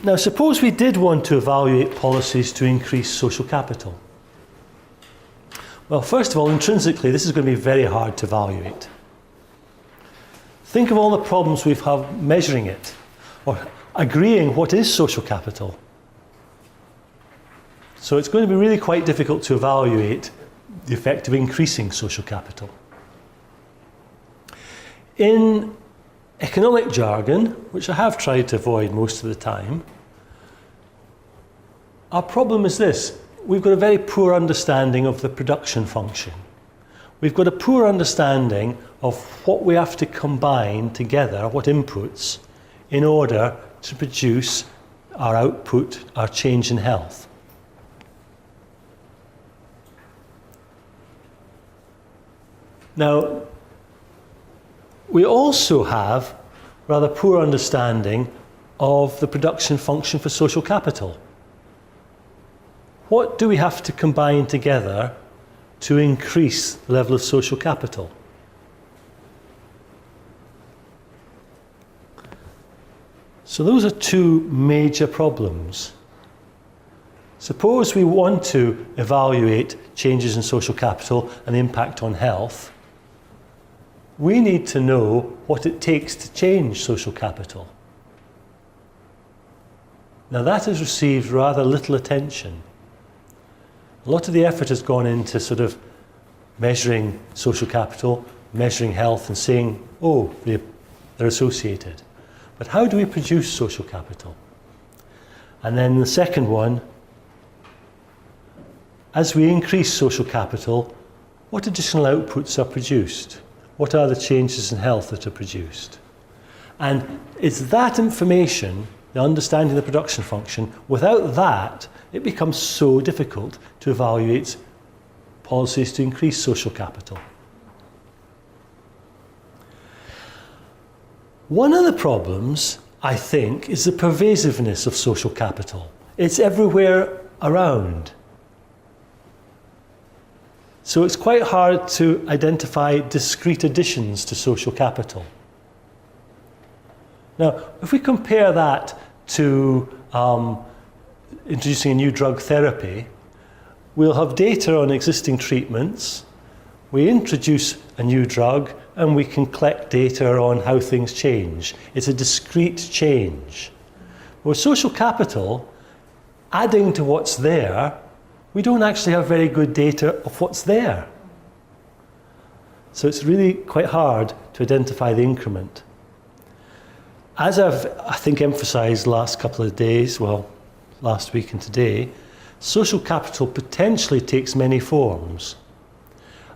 Now, suppose we did want to evaluate policies to increase social capital. Well, first of all, intrinsically, this is going to be very hard to evaluate. Think of all the problems we've had measuring it, or agreeing what is social capital. So it's going to be really quite difficult to evaluate the effect of increasing social capital. In economic jargon, which I have tried to avoid most of the time, our problem is this. We've got a very poor understanding of the production function. We've got a poor understanding of what we have to combine together, what inputs, in order to produce our output, our change in health. Now, we also have rather poor understanding of the production function for social capital. What do we have to combine together to increase the level of social capital? So those are two major problems. Suppose we want to evaluate changes in social capital and the impact on health. We need to know what it takes to change social capital. Now that has received rather little attention. A lot of the effort has gone into sort of measuring social capital, measuring health and saying, oh, they're associated. But how do we produce social capital? And then the second one, as we increase social capital, what additional outputs are produced? What are the changes in health that are produced? And it's that information, the understanding of the production function, without that, it becomes so difficult to evaluate policies to increase social capital. One of the problems, I think, is the pervasiveness of social capital. It's everywhere around. So it's quite hard to identify discrete additions to social capital. Now, if we compare that to introducing a new drug therapy, we'll have data on existing treatments, we introduce a new drug, and we can collect data on how things change. It's a discrete change. With social capital, adding to what's there, we don't actually have very good data of what's there. So it's really quite hard to identify the increment. As I've, I think, emphasized last couple of days, well, last week and today, social capital potentially takes many forms.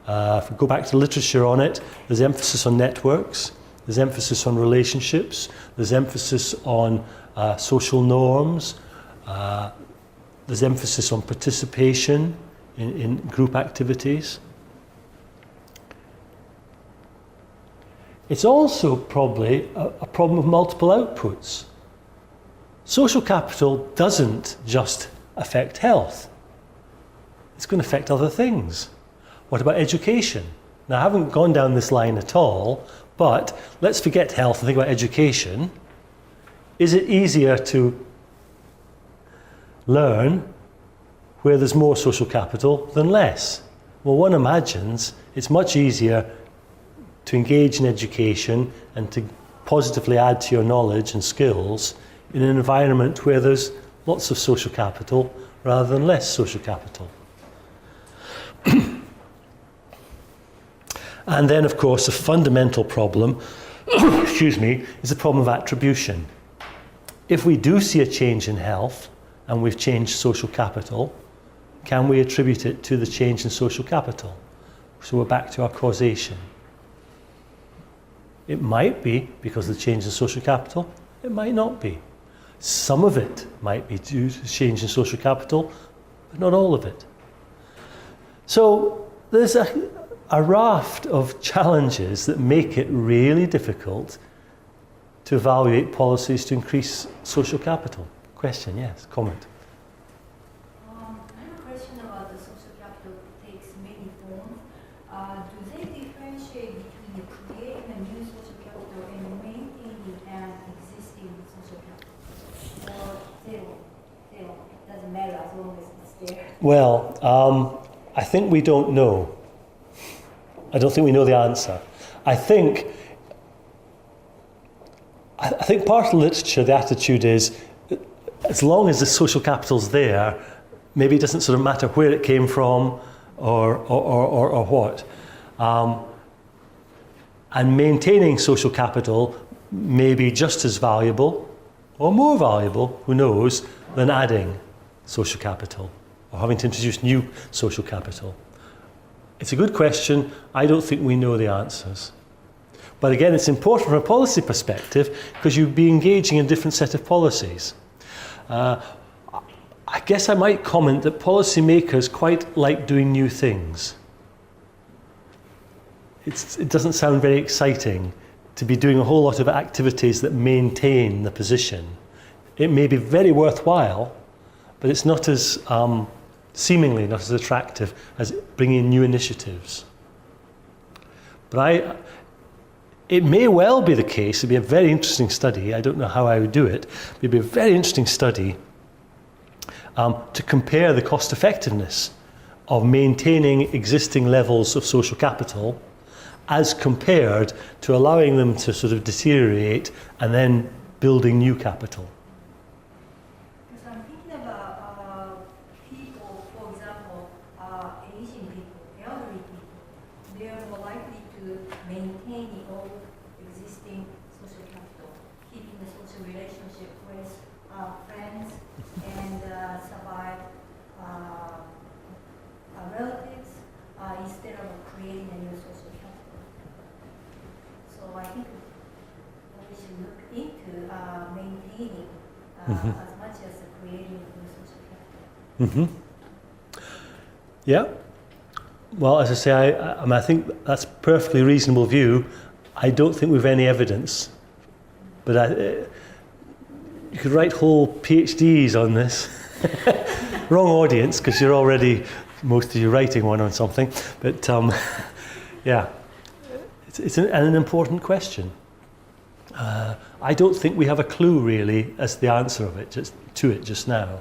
If we go back to literature on it, there's emphasis on networks, there's emphasis on relationships, there's emphasis on social norms, there's emphasis on participation in group activities. It's also probably a problem of multiple outputs. Social capital doesn't just affect health. It's going to affect other things. What about education? Now, I haven't gone down this line at all, but let's forget health and think about education. Is it easier to learn where there's more social capital than less? Well, one imagines it's much easier to engage in education and to positively add to your knowledge and skills in an environment where there's lots of social capital rather than less social capital. And then, of course, a fundamental problem, excuse me, is the problem of attribution. If we do see a change in health and we've changed social capital, can we attribute it to the change in social capital? So we're back to our causation. It might be because of the change in social capital, it might not be. Some of it might be due to the change in social capital, but not all of it. So there's a raft of challenges that make it really difficult to evaluate policies to increase social capital. Question, yes, comment. I have a question about the social capital takes many forms. Do they differentiate between creating a new social capital and maintaining an existing social capital? Or Well, I think we don't know. I don't think we know the answer. I think part of the literature, the attitude is, as long as the social capital's there, maybe it doesn't sort of matter where it came from or what. And maintaining social capital may be just as valuable or more valuable, who knows, than adding social capital or having to introduce new social capital. It's a good question. I don't think we know the answers. But again, it's important from a policy perspective because you'd be engaging in a different set of policies. I guess I might comment that policymakers quite like doing new things. It doesn't sound very exciting to be doing a whole lot of activities that maintain the position. It may be very worthwhile, but it's not as seemingly not as attractive as bringing in new initiatives. But it may well be the case, it'd be a very interesting study, I don't know how I would do it, but it'd be a very interesting study to compare the cost effectiveness of maintaining existing levels of social capital as compared to allowing them to sort of deteriorate and then building new capital. Because I'm thinking about people, for example, Asian people, elderly people, they are more likely to maintain the old existing social capital, keeping the social relationship with friends and survive relatives instead of creating a new social capital. So I think we should look into maintaining as much as creating a new social capital. Yeah. Well, as I say, I think that's a perfectly reasonable view. I don't think we've any evidence. But you could write whole PhDs on this. Wrong audience, because you're already, most of you, writing one on something. But yeah, it's an important question. I don't think we have a clue, really, as the answer of it, just now.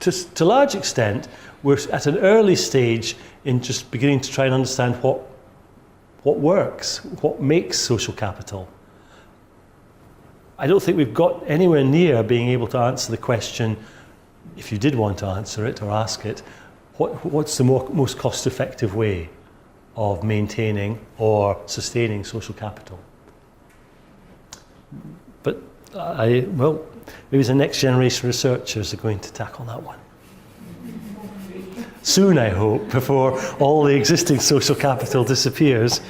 To a large extent, we're at an early stage in just beginning to try and understand what works, what makes social capital. I don't think we've got anywhere near being able to answer the question, if you did want to answer it or ask it, what's the most cost-effective way of maintaining or sustaining social capital? But maybe the next generation of researchers are going to tackle that one. Soon, I hope, before all the existing social capital disappears.